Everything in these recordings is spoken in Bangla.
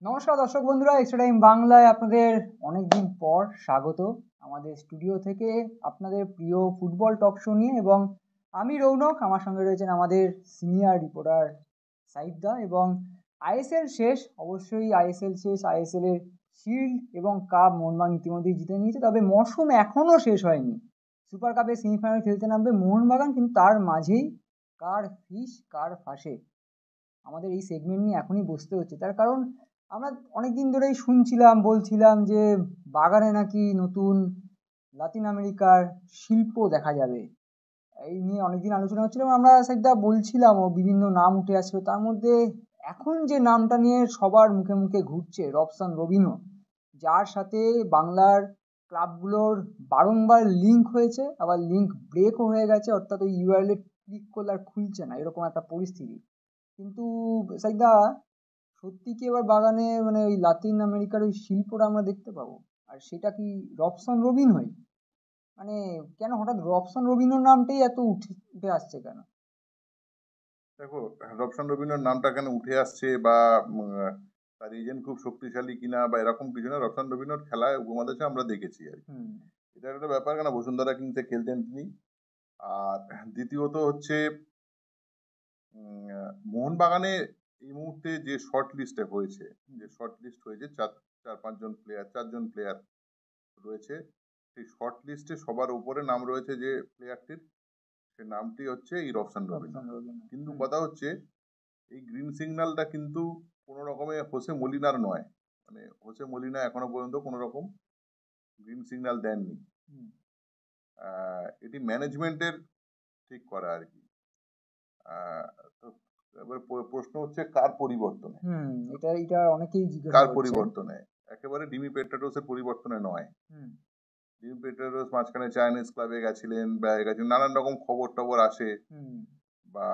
নমস্কার দর্শক বন্ধুরা, এক্সট্রা টাইম বাংলায় আপনাদের অনেকদিন পর স্বাগত আমাদের স্টুডিও থেকে আপনাদের প্রিয় ফুটবল টক শো নিয়ে। এবং আমি রৌনক, আমার সঙ্গে রয়েছেন আমাদের সিনিয়র রিপোর্টার সাইফদা। এবং আইএসএল শেষ, অবশ্যই আইএসএল শেষ। আইএসএল এর শিল্ড এবং কাপ মোহনবাগান ইতিমধ্যেই জিতে নিয়েছে, তবে মরশুম এখনও শেষ হয়নি। সুপার কাপের সেমিফাইনাল খেলতে নামবে মোহনবাগান, কিন্তু তার মাঝেই কার ফিস কার ফাঁসে আমাদের এই সেগমেন্ট নিয়ে এখনই বসতে হচ্ছে। তার কারণ আমরা অনেক দিন ধরেই শুনছিলাম, বলছিলাম যে বাগানে নাকি নতুন লাতিন আমেরিকার শিল্প দেখা যাবে। এই নিয়ে অনেকদিন আলোচনা হচ্ছিল এবং আমরা সেটা বলছিলাম, ও বিভিন্ন নাম উঠে আসছিল। তার মধ্যে এখন যে নামটা নিয়ে সবার মুখে মুখে ঘুরছে, রবসান রবিনো, যার সাথে বাংলার ক্লাবগুলোর বারংবার লিঙ্ক হয়েছে, আবার লিঙ্ক ব্রেকও হয়ে গেছে, অর্থাৎ ওই ইউআরএল ক্লিক করলে আর খুলছে না, এরকম একটা পরিস্থিতি। কিন্তু সাইদা, সত্যি কি এবার বাগানে মানে ওই লাতিন আমেরিকার ওই শিল্পটা আমরা দেখতে পাবো? আর সেটা কি রবসন রবিনহোই? মানে কেন হঠাৎ রবসন রবিনোর নামটাই এত উঠে উঠে আসছে কেন? দেখো, রবশন রবিনের নামটা কেন উঠে আসছে বা তার এজেন্ট খুব শক্তিশালী কিনা বা এরকম কিছু না। রবশন রবিনোর খেলায় উপমহাদেশে আমরা দেখেছি আর কি। হুম। এটা একটা ব্যাপার, কেন বসুন্ধরা কিংসে খেলতেন তিনি। আর দ্বিতীয়ত হচ্ছে মোহনবাগানে এই মুহূর্তে যে শর্ট লিস্টে হয়েছে, চার চার পাঁচজন প্লেয়ার, চারজন প্লেয়ার রয়েছে। সেই শর্ট লিস্টে সবার উপরে নাম রয়েছে যে প্লেয়ারটির, সে নামটি হচ্ছে এই রবশন রবিনো। রবসন রবিনো। কিন্তু হুম। কথা হচ্ছে এই গ্রিন সিগন্যালটা কিন্তু কোনো রকমে হোসে মলিনার নয়। মানে হোসে মলিনা এখনো পর্যন্ত কোনো রকম গ্রিন সিগন্যাল দেননি। হুম। এটি ম্যানেজমেন্টের ঠিক করা আর কি। তো এবার প্রশ্ন হচ্ছে কার পরিবর্তনে। হুম, এটা অনেকেই জিজ্ঞাসা কার করছেন। পরিবর্তনে? একেবারে ডিমি পেট্রাটোসের পরিবর্তনে নয়। হুম। ডিমি পেট্রাটোস মাঝখানে চাইনিজ ক্লাবে গেছিলেন বা গেছিলেন, নানান রকম খবর টবর আসে হুম। বা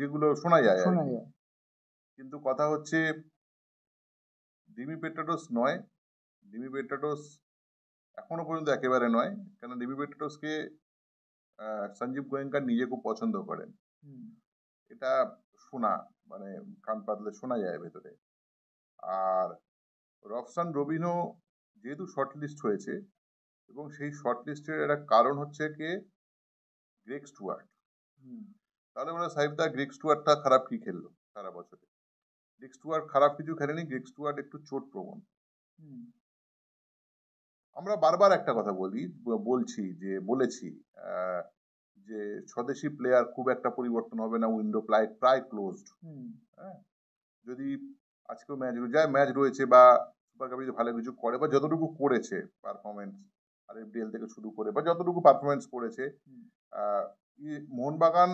যেগুলো শোনা যায় আর শোনা কি। যায়। কিন্তু কথা হচ্ছে ডিমি পেট্রাটোস নয়। ডিমি পেট্রাটোস এখনো পর্যন্ত একেবারে নয়। কেন ডিমি পেট্রাটোসকে সঞ্জীব গোয়েঙ্কা নিজে খুব পছন্দ করেন। হুম। এটা শোনা, মানে কান পাতলে শোনা যায় ভেতরে। আর রফসান রবিনও যেহেতু শর্ট লিস্ট হয়েছে, এবং সেই শর্ট লিস্টের একটা কারণ হচ্ছে কি গ্রেগ স্টুয়ার্ট। হুম। তাহলে বলে সাহেবদা, গ্রেগ স্টুয়ার্টটা খারাপ কি খেললো সারা বছরে? গ্রেগ স্টুয়ার্ট খারাপ কিছু খেলেনি। গ্রেগ স্টুয়ার্ট একটু চোট প্রবণ। হুম। আমরা বারবার একটা কথা বলেছি আহ, যে স্বদেশি প্লেয়ার খুব একটা পরিবর্তন হবে না, উইন্ডো প্রায় প্রায় ক্লোজড। হুম। হ্যাঁ, যদি আজকেও ম্যাচ রয়েছে বা সুপার কাপে যদি ভালো কিছু করে বা যতটুকু করেছে পারফরমেন্স, আর এফডিএল থেকে শুরু করে বা যতটুকু পারফরমেন্স করেছে, হুম। মোহনবাগান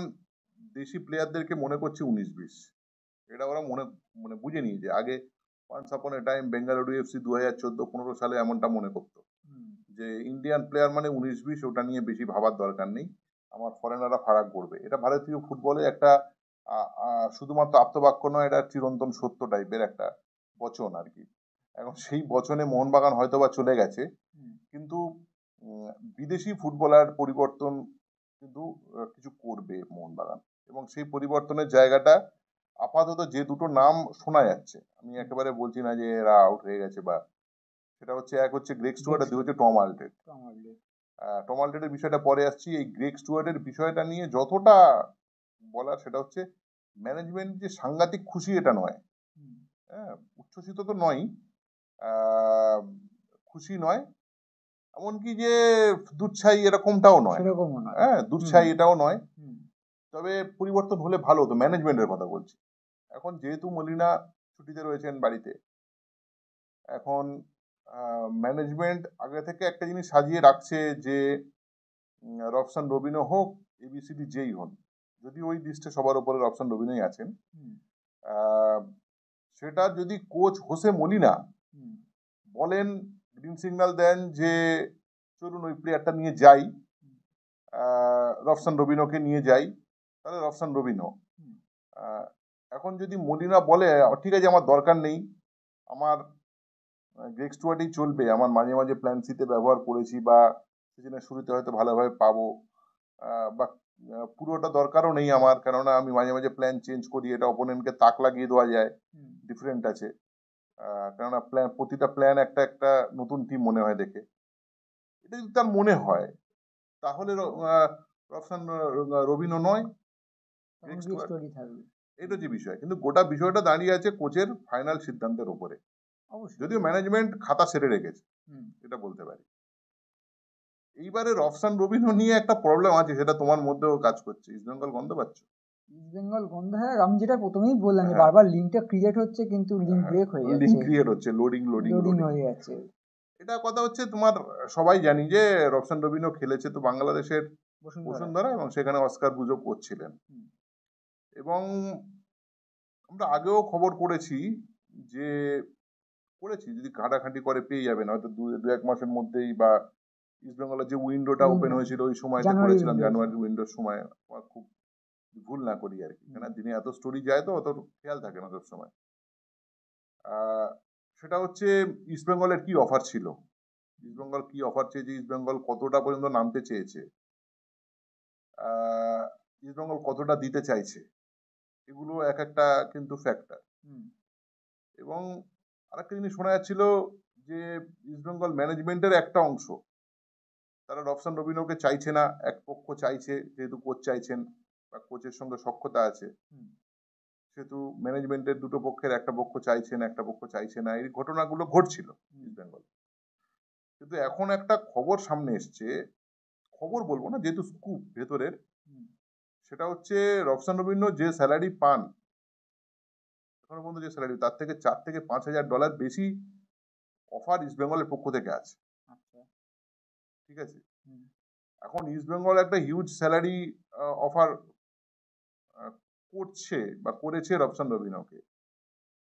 দেশি প্লেয়ারদেরকে মনে করছে 19-20। এটা ওরা মনে মানে বুঝে নিয়েছে। আগে ওয়ান্স আপন এ টাইম বেঙ্গালুরু এফসি 2014-15 সালে এমনটা মনে করতো হুম। যে ইন্ডিয়ান প্লেয়ার মানে 19-20, ওটা নিয়ে বেশি ভাবার দরকার নেই, আমার ফরেনাররা ফারাক করবে। এটা ভারতীয় ফুটবলে একটা শুধুমাত্র আপ্তবাক্য নয়, এটা চিরন্তন সত্য টাইপের একটা বচন আর কি। এখন সেই বচনে মোহনবাগান হয়তো বা চলে গেছে, হুম। কিন্তু বিদেশি ফুটবলার পরিবর্তন কিন্তু কিছু করবে মোহনবাগান। এবং সেই পরিবর্তনের জায়গাটা আপাতত যে দুটো নাম শোনা যাচ্ছে, আমি হুম। একেবারে বলছি না যে এরা আউট হয়ে গেছে বা, সেটা হচ্ছে এক হচ্ছে গ্রেগ স্টুয়ার্ট আর দুই দেখছি হচ্ছে টম আলটেড। তো আমাদের। টম আলটেডের বিষয়টা পরে আসছি। এই গ্রেগ স্টুয়ার্টের বিষয়টা নিয়ে যতটা বলার, সেটা হচ্ছে ম্যানেজমেন্ট যে সাংঘাতিক খুশি এটা নয়। হুম। হ্যাঁ, উচ্ছ্বসিত তো নয়, আহ, খুশি নয়, এমনকি যে দুধছাই এরকমটাও নয়। সেরকমও নয়। হ্যাঁ, হুম। দুধছাই এটাও নয়। হুম। তবে পরিবর্তন হলে ভালো হতো, ম্যানেজমেন্টের কথা বলছি। এখন যেহেতু মলিনা ছুটিতে রয়েছেন বাড়িতে, এখন ম্যানেজমেন্ট আগে থেকে একটা জিনিস সাজিয়ে রাখছে যে রবসান রবিনো হোক, এবিসিডি যেই হন, যদি ওই লিস্টে সবার উপরে রবসান রবিনোই আছেন, হুম। আহ, সেটা যদি কোচ হোসে মলিনা হুম। বলেন, গ্রিন সিগন্যাল দেন যে চলুন ওই প্লেয়ারটা নিয়ে যাই, রবসান রবিনোকে নিয়ে যাই, তাহলে রবসান রবিনো। হুম। আহ, এখন যদি মলিনা বলে ঠিক আছে আমার দরকার নেই, আমার গ্রেগ স্টুয়ার্টই চলবে, আমার মাঝে মাঝে প্ল্যান সিতে ব্যবহার করেছি বা সিজনের শুরুতে হয়তো ভালোভাবে পাবো, বা পুরোটা দরকারও নেই আমার, কেননা আমি মাঝে মাঝে প্ল্যান চেঞ্জ করি, এটা অপোনেন্টকে তাক লাগিয়ে দেওয়া যায়, ডিফারেন্ট আছে, কেননা প্রতিটা প্ল্যান একটা একটা নতুন টিম মনে হয় দেখে। এটা যদি তার মনে হয় তাহলে রফসান রবিনও নয়, তখন গ্রেগ গ্রেগ স্টুয়ার্ট, স্টুয়ার্টই থাকবে। এটা হচ্ছে বিষয়। কিন্তু গোটা বিষয়টা দাঁড়িয়ে আছে কোচের ফাইনাল সিদ্ধান্তের উপরে, অবশ্যই। যদিও ম্যানেজমেন্ট খাতা সেরে রেখেছে, হুম। এটা বলতে পারি। এইবারে রফসান রবিনও নিয়ে একটা প্রবলেম আছে, সেটা তোমার মধ্যেও কাজ করছে। ইস্ট বেঙ্গল গন্ধ পাচ্ছ? ইস্ট বেঙ্গল গন্ধ, হ্যাঁ, আমি যেটা প্রথমেই বললাম যে হ্যাঁ। বারবার লিঙ্কটা ক্রিয়েট হচ্ছে কিন্তু লিঙ্ক ব্রেক হয়ে লিঙ্ক যাচ্ছে, ক্রিয়েট হচ্ছে, লোডিং লোডিং লোডিং লোডিং। হয়ে যাচ্ছে। এটা কথা হচ্ছে তোমার, সবাই জানি যে রফসান রবিনও খেলেছে তো বাংলাদেশের বসুন্ধরা। বসুন্ধরা, এবং সেখানে অস্কার বুজো করছিলেন। হুম। এবং আমরা আগেও খবর করেছি যে যদি ঘাটাঘাটি করে পেয়ে যাবেন হয়তো দু এক মাসের মধ্যেই, বা ইস্ট বেঙ্গলের যে উইন্ডোটা ওপেন হয়েছিল ওই সময়তে জানুয়ারি করেছিলাম, window। জানুয়ারি উইন্ডোর সময়। আমার খুব ভুল না করি আর কি, কেন দিনে এত স্টোরি যায় তো অত খেয়াল থাকে না সব সময়। সেটা হচ্ছে ইস্ট বেঙ্গলের কি অফার ছিল, ইস্ট বেঙ্গল কি অফার চেয়েছে, ইস্ট বেঙ্গল কতটা পর্যন্ত নামতে চেয়েছে, ইস্ট বেঙ্গল কতটা দিতে চাইছে, এগুলো এক একটা কিন্তু ফ্যাক্টর। এবং আরেকটা জিনিস শোনা যাচ্ছিল যে ইস্ট বেঙ্গল ম্যানেজমেন্টের একটা অংশ তারা রফসান রবিনোকে চাইছে না, এক পক্ষ চাইছে, যেহেতু কোচ চাইছেন বা কোচের সঙ্গে সখ্যতা আছে, সেহেতু ম্যানেজমেন্টের দুটো পক্ষের একটা পক্ষ চাইছেন, একটা পক্ষ চাইছে না, এই ঘটনাগুলো ঘটছিল ইস্ট বেঙ্গল। কিন্তু এখন একটা খবর সামনে এসছে, খবর বলবো না যেহেতু স্কুপ ভেতরের, সেটা হচ্ছে রফসান রবিনো যে স্যালারি পান এখনো পর্যন্ত, যে স্যালারি তার থেকে $4,000 থেকে $5,000 বেশি অফার ইস্ট বেঙ্গলের পক্ষ থেকে আছে। ঠিক আছে, এখন ইস্ট বেঙ্গল একটা হিউজ স্যালারি অফার করছে বা করেছে রফসান রবিনোকে।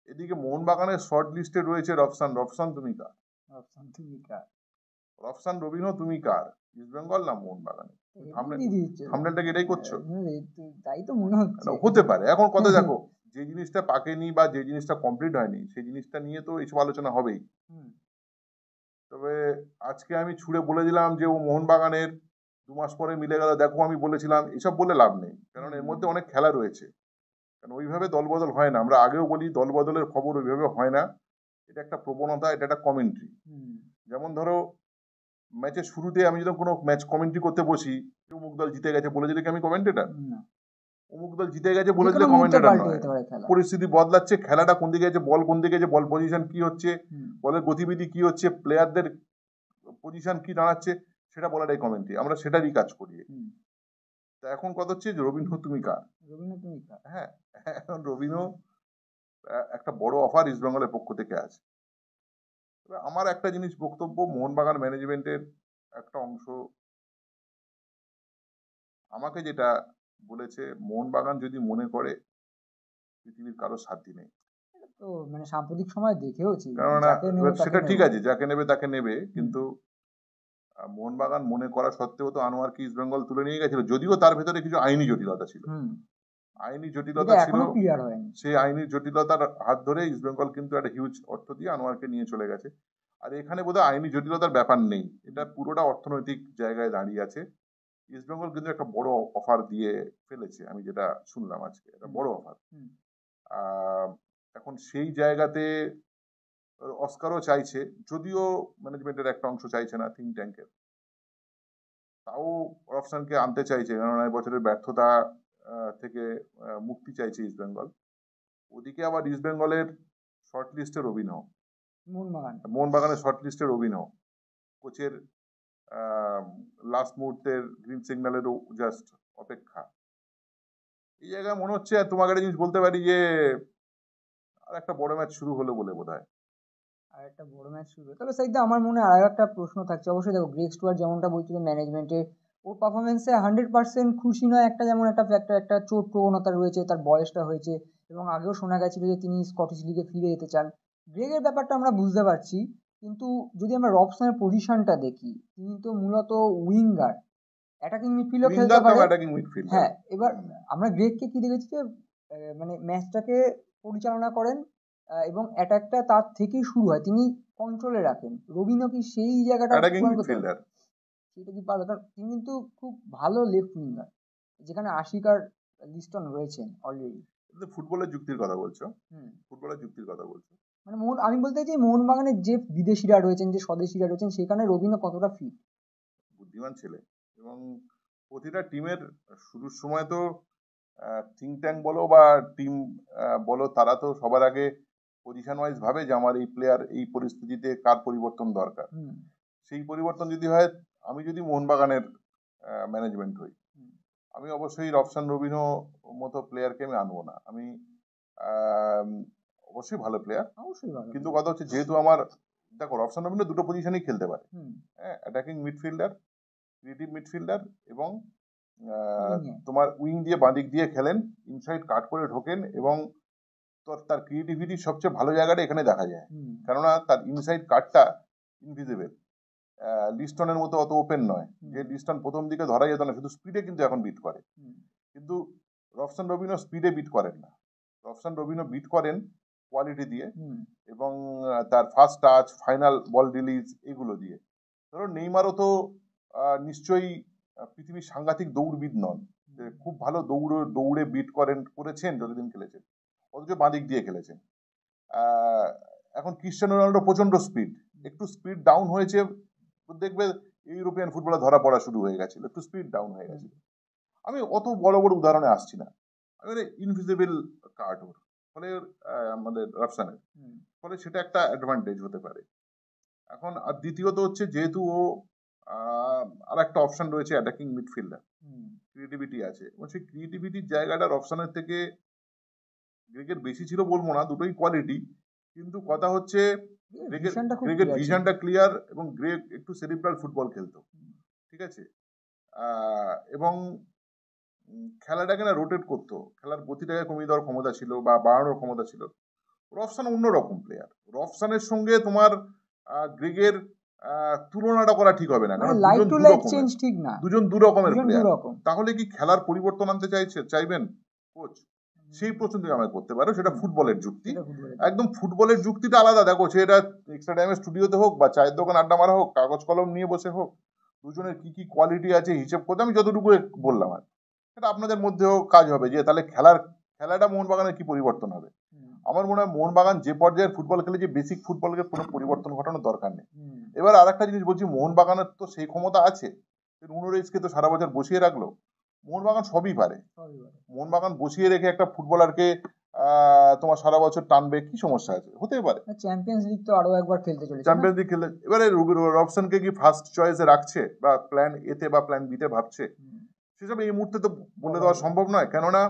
এদিকে মোহনবাগানের শর্ট লিস্টে রয়েছে রফসান তুমি কার? রফসান রবিনো তুমি কার, ইস্ট বেঙ্গল না মোহনবাগানে? থাম্বনেলটাকে এটাই করছো? তাই তো মনে হচ্ছে। হতে পারে। এখন কথা দেখো, যে জিনিসটা পাকেনি বা যে জিনিসটা কমপ্লিট হয়নি সেই জিনিসটা নিয়ে তো এইসব আলোচনা হবেই। তবে আজকে আমি ছুড়ে বলে দিলাম যে ও মোহনবাগানের, 2 মাস পরে মিলে গেল, দেখো আমি বলেছিলাম, এসব বলে লাভ নেই, কারণ এর মধ্যে অনেক খেলা রয়েছে। কারণ ওইভাবে দলবদল হয় না, আমরা আগেও বলি দলবদলের খবর ওইভাবে হয় না, এটা একটা প্রবণতা, এটা একটা কমেন্ট্রি। যেমন ধরো ম্যাচের শুরুতে আমি যখন কোনো ম্যাচ কমেন্ট্রি করতে বসি, অমুক দল জিতে গেছে বলে দিলে কি আমি কমেন্টেটার? অমুক দল জিতে গেছে বলে দিলে কমেন্টেটার নয়। পরিস্থিতি বদলাচ্ছে, খেলাটা কোন দিকে গেছে, বল কোন দিকে গেছে, বল পজিশন কি হচ্ছে, বলের গতিবিধি কি হচ্ছে, প্লেয়ারদের পজিশন কি দাঁড়াচ্ছে, সেটা বলাটাই কমেন্ট্রি, আমরা সেটারই কাজ করি। তা এখন কথা হচ্ছে যে রবিনো তুমি কার? হ্যাঁ, এখন রবিনো একটা বড় অফার ইস্ট বেঙ্গলের পক্ষ থেকে আছে। তবে আমার একটা জিনিস বক্তব্য, মোহনবাগান ম্যানেজমেন্টের একটা অংশ আমাকে যেটা বলেছে, মোহনবাগান যদি মনে করে পৃথিবীর কারো সাধ্যি নেই, তো মানে সাম্প্রতিক সময় দেখেওছি, কেননা সেটা ঠিক আছে যাকে নেবে তাকে নেবে, কিন্তু মোহনবাগান মনে করা সত্ত্বেও তো আনোয়ারকে ইস্ট বেঙ্গল তুলে নিয়ে গেছিল, যদিও তার ভেতরে কিছু আইনি জটিলতা ছিল, আইনি জটিলতা ছিল, সেই আইনি জটিলতার হাত ধরে ইস্ট বেঙ্গল কিন্তু একটা হিউজ অর্থ দিয়ে আনোয়ারকে নিয়ে চলে গেছে। আর এখানে বোধহয় আইনি জটিলতার ব্যাপার নেই, এটা পুরোটা অর্থনৈতিক জায়গায় দাঁড়িয়ে আছে। ইস্ট বেঙ্গল কিন্তু একটা বড় অফার দিয়ে ফেলেছে, আমি যেটা শুনলাম আজকে, একটা বড় অফার। এখন সেই জায়গাতে অস্কারও চাইছে, যদিও ম্যানেজমেন্টের একটা অংশ চাইছে না, থিঙ্ক ট্যাঙ্কের, তাও রফসানকে আনতে চাইছে, কারণ এই বছরের ব্যর্থতা থেকে মুক্তি চাইছে ইস্ট বেঙ্গল। ওদিকে আবার ইস্ট বেঙ্গলের শর্ট লিস্টের অভিনয়, মোহনবাগানের শর্ট লিস্টের অভিনয়, কোচের লাস্ট মুহূর্তের গ্রিন সিগন্যালেরও জাস্ট অপেক্ষা। এই জায়গায় মনে হচ্ছে, তোমাকে একটা জিনিস বলতে পারি যে আর একটা বড় ম্যাচ শুরু হলো বলে বোধ হয়। আর একটা বড় ম্যাচ শুরু, তবে সাইদা আমার মনে আর একটা প্রশ্ন থাকছে। অবশ্যই দেখো, গ্রেগ স্টুয়ার্ট যেমনটা বলছিল ম্যানেজমেন্টের, ওর পারফরমেন্সে 100% খুশি নয়, একটা যেমন একটা ফ্যাক্টর, একটা চোট প্রবণতা রয়েছে, তার বয়সটা হয়েছে, এবং আগেও শোনা গেছিল যে তিনি স্কটিশ লিগে ফিরে যেতে চান। গ্রেগের ব্যাপারটা আমরা বুঝতে পারছি, কিন্তু যদি আমরা রবসনের পজিশনটা দেখি, তিনি তো মূলত উইঙ্গার, অ্যাটাকিং মিডফিল্ডও খেলতে পারে। হ্যাঁ, এবার আমরা গ্রেগকে কি দেখেছি যে মানে ম্যাচটাকে পরিচালনা করেন এবং অ্যাটাকটা তার থেকেই শুরু হয়, তিনি কন্ট্রোলে রাখেন। রবিনো কি সেই জায়গাটা সেটা কি পারবে? কারণ তিনি কিন্তু খুব ভালো লেফট উইঙ্গার, যেখানে আশিক আর লিস্টন রয়েছেন অলরেডি। কিন্তু ফুটবলের যুক্তির কথা বলছো, হুম। ফুটবলের যুক্তির কথা বলছো। মানে আমি বলতে চাইছি মোহনবাগানের যে বিদেশিরা রয়েছেন, যে স্বদেশিরা রয়েছেন, সেখানে রবিনা কতটা ফিট। বুদ্ধিমান ছেলে, এবং প্রতিটা টিমের শুরুর সময় তো থিঙ্ক ট্যাঙ্ক বলো বা টিম বলো, তারা তো সবার আগে পজিশন ওয়াইজ ভাবে যে আমার এই প্লেয়ার এই পরিস্থিতিতে কার পরিবর্তন দরকার। হুম। সেই পরিবর্তন যদি হয়, আমি যদি মোহনবাগানের ম্যানেজমেন্ট হই, হুম। আমি অবশ্যই রফসান রবিনো মতো প্লেয়ারকে আমি আনবো না। আমি আম, অবশ্যই ভালো প্লেয়ার, অবশ্যই ভালো। কিন্তু কথা হচ্ছে যেহেতু আমার, দেখো রফসান রবিনো দুটো পজিশনেই খেলতে পারে, হুম। হ্যাঁ, অ্যাটাকিং মিডফিল্ডার, ক্রিয়েটিভ মিডফিল্ডার, এবং Wing এ। তোমার উইং দিয়ে বাঁদিক দিয়ে খেলেন, ইনসাইড কাট করে ঢোকেন, এবং তার ক্রিয়েটিভিটি সবচেয়ে ভালো জায়গাটা এখানে দেখা যায়, হুম। কেননা তার ইনসাইড কাটটা ইনভিজিবল। লিস্টনের মতো অত ওপেন নয়, যে লিস্টন প্রথম দিকে ধরা যেত না, শুধু স্পিডে কিন্তু এখন বিট করে। হুম। কিন্তু রফসান রবিনো স্পিডে বিট করেন না, রফসান রবিনো বিট করেন কোয়ালিটি দিয়ে, হুম। এবং তার ফার্স্ট টাচ, ফাইনাল বল রিলিজ, এগুলো দিয়ে। ধরো নেইমারও তো নিশ্চয়ই পৃথিবীর সাংঘাতিক দৌড়বিদ নন, যে খুব ভালো দৌড়ে বিট করেছেন যতদিন খেলেছেন, অথচ বাঁদিক দিয়ে খেলেছেন। এখন ক্রিস্টিয়ানো রোনাল্ডো প্রচন্ড স্পিড, একটু স্পিড ডাউন হয়েছে, দেখবে ইউরোপিয়ান ফুটবলে ধরা পড়া শুরু হয়ে গেছিল, একটু স্পিড ডাউন হয়ে গেছিল। আমি অত বড় বড় উদাহরণে আসছি না, আমি ইনভিজিবল কার্ড ওর, ফলে আমাদের রফসানের, হুম। ফলে সেটা একটা অ্যাডভান্টেজ হতে পারে। এখন আর দ্বিতীয়ত হচ্ছে, যেহেতু ও আর একটা অপশন রয়েছে অ্যাটাকিং মিডফিল্ডার, হুম। ক্রিয়েটিভিটি আছে, এবং সেই ক্রিয়েটিভিটির জায়গাটার অপশনের থেকে গ্রেগের বেশি ছিল বলবো না, দুটোই কোয়ালিটি, কিন্তু কথা হচ্ছে ভিশনটা খুব গ্রেগের ক্লিয়ার ছিল। ভিশনটা ক্লিয়ার, এবং গ্রেগ একটু সেরিব্রাল ফুটবল খেলতো, ঠিক আছে, এবং খেলাটাকে না রোটেট করতো, খেলার গতিটাকে কমিয়ে দেওয়ার ক্ষমতা ছিল বা বাড়ানোর ক্ষমতা ছিল। রফসান অন্যরকম প্লেয়ার, রফসানের সঙ্গে তোমার গ্রেগের তুলনাটা করা ঠিক হবে না, মানে কারণ লাইক দুজন টু দু লাইক রকমের, চেঞ্জ ঠিক না। দুজন দু রকমের দুজন দু প্লেয়ার। রকম। তাহলে কি খেলার পরিবর্তন আনতে চাইবেন কোচ? সেই প্রশ্ন তুমি আমায় করতে পারো, সেটা ফুটবলের যুক্তি, সেটা ফুটবলের। একদম ফুটবলের যুক্তিটা আলাদা। দেখো, সেটা এক্সট্রা টাইমে স্টুডিওতে হোক বা চায়ের দোকান আড্ডা মারা হোক, কাগজ কলম নিয়ে বসে হোক, দুজনের কি কি কোয়ালিটি আছে হিসেব করতে, আমি যতটুকু বললাম আর সেটা আপনাদের মধ্যেও কাজ হবে, যে তাহলে খেলাটা মোহনবাগানের কি পরিবর্তন হবে। আমার মনে হয় মোহনবাগান যে পর্যায়ের ফুটবল খেলে, যে বেসিক ফুটবলের কোনো পরিবর্তন ঘটানোর দরকার নেই। এবার আর একটা জিনিস বলছি, মোহনবাগানের তো সেই ক্ষমতা আছে, নুনো রেইসকে তো সারা বছর বসিয়ে রাখলো, মোহনবাগান সবই পারে। মোহনবাগান বসিয়ে রেখে একটা ফুটবলারকে তোমার সারা বছর টানবে, কি সমস্যা আছে? হতেই পারে। চ্যাম্পিয়ন্স লিগ তো আরো একবার খেলতে চলেছে, চ্যাম্পিয়ন্স লিগ খেলে এবারে রবসনকে কি ফার্স্ট চয়েসে রাখছে, বা প্ল্যান এ তে বা প্ল্যান বি তে ভাবছে, সেসব এই মুহূর্তে তো বলে দেওয়া সম্ভব নয়, কেননা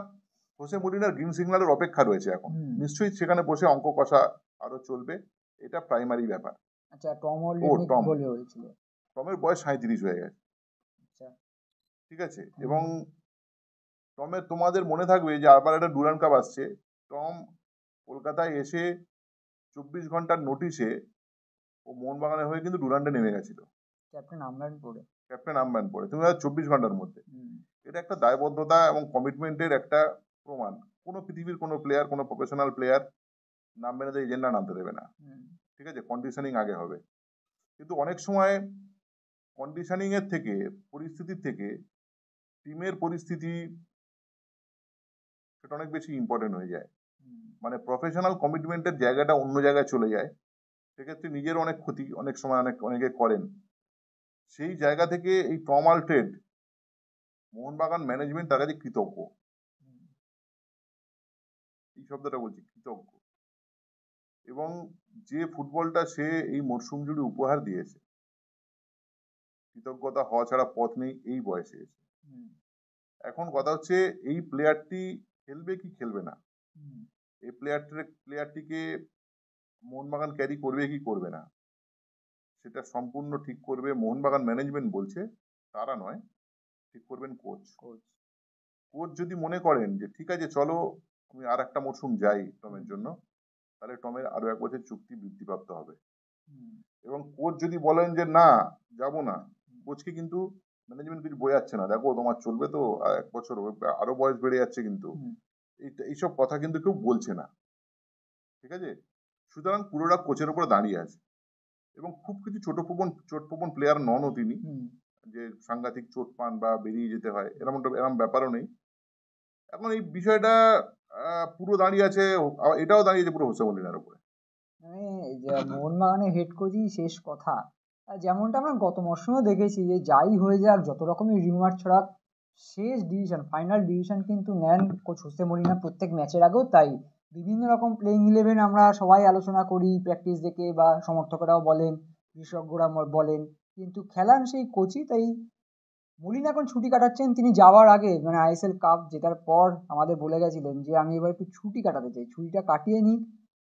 হোসে মরিনার গ্রিন সিগন্যালের অপেক্ষা রয়েছে এখন, নিশ্চয়ই সেখানে বসে অঙ্ক কষা আরো চলবে, এটা প্রাইমারি ব্যাপার। আচ্ছা, টম অলরেডি বলে হয়েছিল, টমের বয়স 37 হয়ে গেছে, ঠিক আছে, এবং টমের তোমাদের মনে থাকবে যে আবার একটা ডুরান্ড কাপ আসছে, টম কলকাতায় এসে 24 ঘন্টার নোটিশে ও মোহনবাগানের হয়ে কিন্তু ডুরান্ডে নেমে গেছিল, ক্যাপ্টেন আম্বান পড়ে, তুমি 24 ঘন্টার মধ্যে। এটা একটা দায়বদ্ধতা এবং কমিটমেন্টের একটা প্রমাণ। কোনো পৃথিবীর কোনো প্লেয়ার, কোনো প্রফেশনাল প্লেয়ার নামবে না যে এজেন্ডা নামতে দেবে না, ঠিক আছে, কন্ডিশনিং আগে হবে। কিন্তু অনেক সময় কন্ডিশনিং এর থেকে, পরিস্থিতির থেকে টিমের পরিস্থিতি সেটা অনেক বেশি ইম্পর্টেন্ট হয়ে যায়, মানে প্রফেশনাল কমিটমেন্টের জায়গাটা অন্য জায়গায় চলে যায়, সেক্ষেত্রে নিজের অনেক ক্ষতি অনেক সময় অনেকে করেন। সেই জায়গা থেকে এই টম আলট্রেড, মোহনবাগান ম্যানেজমেন্ট তার কাছে কৃতজ্ঞ, এই শব্দটা বলছি, কৃতজ্ঞ, এবং যে ফুটবলটা সে এই মরশুম জুড়ে উপহার দিয়েছে, কৃতজ্ঞতা হওয়া ছাড়া পথ নেই এই বয়সে এসে। এখন কথা হচ্ছে, এই প্লেয়ারটি খেলবে কি খেলবে না, এই প্লেয়ারটিকে মোহনবাগান ক্যারি করবে কি করবে না, সেটা সম্পূর্ণ ঠিক করবে মোহনবাগান ম্যানেজমেন্ট বলছে, তারা নয়, ঠিক করবেন কোচ। কোচ যদি মনে করেন যে ঠিক আছে চলো আমি আর একটা মরশুম যাই টমের জন্য, তাহলে টমের আরো 1 বছর চুক্তি বৃদ্ধিপ্রাপ্ত হবে। এবং কোচ যদি বলেন যে না যাব না, কোচকে কিন্তু ম্যানেজমেন্ট কিছু বোঝাচ্ছে না, দেখো তোমার চলবে তো 1 বছর, আরো বয়স বেড়ে যাচ্ছে, কিন্তু এইসব কথা কিন্তু কেউ বলছে না, ঠিক আছে। সুতরাং পুরোটা কোচের উপরে দাঁড়িয়ে আছে, এবং খুব কিছু চোটপ্রবণ প্লেয়ার ননও তিনি, যে সাংঘাতিক চোট পান বা বেরিয়ে যেতে হয়, এরকম ব্যাপারও নেই। এখন এই বিষয়টা পুরো দাঁড়িয়ে আছে, এটাও দাঁড়িয়েছে পুরো হোসে মলিনার উপরে। মানে যে মোহনবাগানের হেড কোচই শেষ কথা। আর যেমনটা আমরা গত মরশুমেও দেখেছি যে যাই হয়ে যাক, যত রকমের রিউমার ছড়াক, শেষ ডিসিশন, ফাইনাল ডিসিশন কিন্তু নেন কোচ হোসে মলিনা প্রত্যেক ম্যাচের আগেও। তাই বিভিন্ন রকম প্লেইং ইলেভেন আমরা সবাই আলোচনা করি প্র্যাকটিস দেখে, বা সমর্থকরাও বলেন, বিশেষজ্ঞরা বলেন, কিন্তু খেলান সেই কোচই। তাই মলিনা এখন ছুটি কাটাচ্ছেন। তিনি যাওয়ার আগে মানে আইএসএল কাপ জেতার পর আমাদের বলে গেছিলেন যে আমি এবার একটু ছুটি কাটাতে চাই, ছুটিটা কাটিয়ে নিই,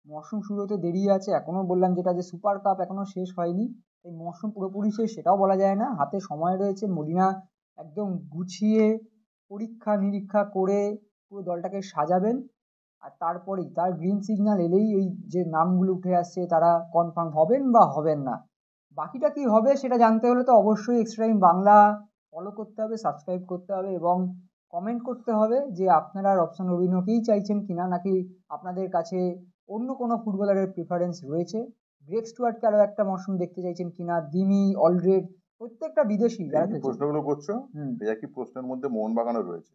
মরশুম শুরু হতে দেরি আছে। এখনও বললাম যেটা যে সুপার কাপ এখনও শেষ হয়নি, এই মরশুম পুরোপুরি শেষ সেটাও বলা যায় না, হাতে সময় রয়েছে। মলিনা একদম গুছিয়ে পরীক্ষা নিরীক্ষা করে পুরো দলটাকে সাজাবেন, আর তারপরেই তার গ্রিন সিগন্যাল এলেই এই যে নামগুলো উঠে আসছে তারা কনফার্ম হবেন বা হবেন না। বাকিটা কি হবে সেটা জানতে হলে তো অবশ্যই এক্সট্রা টাইম বাংলা ফলো করতে হবে, সাবস্ক্রাইব করতে হবে এবং কমেন্ট করতে হবে যে আপনারা রবসান রবিনকেই চাইছেন কিনা, নাকি আপনাদের কাছে অন্য কোনো ফুটবলারের প্রিফারেন্স রয়েছে, গ্রেগ স্টুয়ার্টকে আরও একটা মরশুম দেখতে চাইছেন কিনা, দিমি, অলরেড, প্রত্যেকটা বিদেশি এই যারা যে খেলছে। প্রশ্নগুলো করছো, হুম, এই একই প্রশ্নের মধ্যে মোহনবাগানও রয়েছে।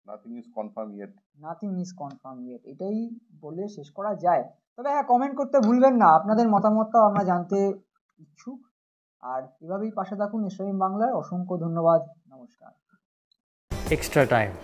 Nothing is confirm yet. Nothing is confirm yet, এটাই বলে শেষ করা যায়। তবে হ্যাঁ, কমেন্ট করতে ভুলবেন না, আপনাদের মতামতটাও আমরা জানতে ইচ্ছুক। আর এভাবেই পাশে থাকুন এসআইএম বাংলার। অসংখ্য ধন্যবাদ, নমস্কার। extra time.